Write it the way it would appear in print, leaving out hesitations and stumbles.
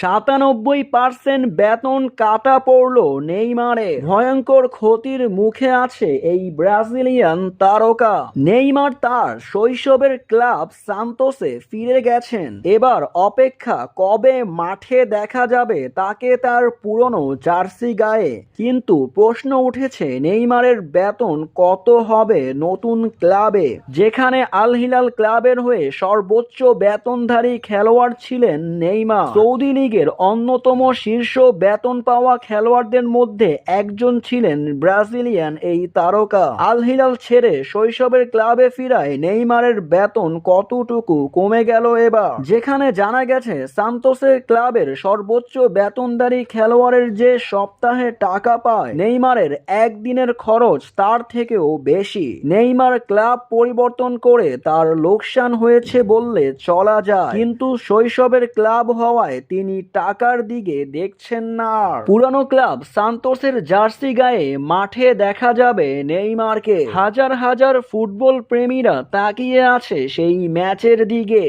97% বেতন কাটা পড়ল নেইমারের। ভয়ঙ্কর ক্ষতির মুখে আছে এই ব্রাজিলিয়ান তারকা। নেইমার তার শৈশবের ক্লাব সান্তোসে ফিরে গেছেন। এবার অপেক্ষা কবে মাঠে দেখা যাবে তাকে তার পুরনো জার্সি গায়ে। কিন্তু প্রশ্ন উঠেছে নেইমারের বেতন কত হবে নতুন ক্লাবে, যেখানে আল হিলাল ক্লাবের হয়ে সর্বোচ্চ বেতনধারী খেলোয়াড় ছিলেন নেইমার। সৌদি লীগের অন্যতম শীর্ষ বেতন পাওয়া খেলোয়াড়দের মধ্যে একজন ছিলেন ব্রাজিলিয়ান এই তারকা। আল হিলাল ছেড়ে শৈশবের ক্লাবে ফিরায় নেইমারের বেতন কতটুকু কমে গেল এবার, যেখানে জানা গেছে সান্তোসের ক্লাবের সর্বোচ্চ বেতনধারী খেলোয়াড়ের যে সপ্তাহে টাকা পায়, নেইমারের একদিনের খরচ তার থেকেও বেশি। নেইমার ক্লাব পরিবর্তন করে তার লোকসান হয়েছে বললে চলা যায়, কিন্তু শৈশবের ক্লাব হওয়ায় তিনি টাকার দিকে দেখছেন না। পুরানো ক্লাব সান্তোসের জার্সি গায়ে মাঠে দেখা যাবে নেইমারকে। হাজার হাজার ফুটবল প্রেমীরা তাকিয়ে আছে সেই ম্যাচের দিকে।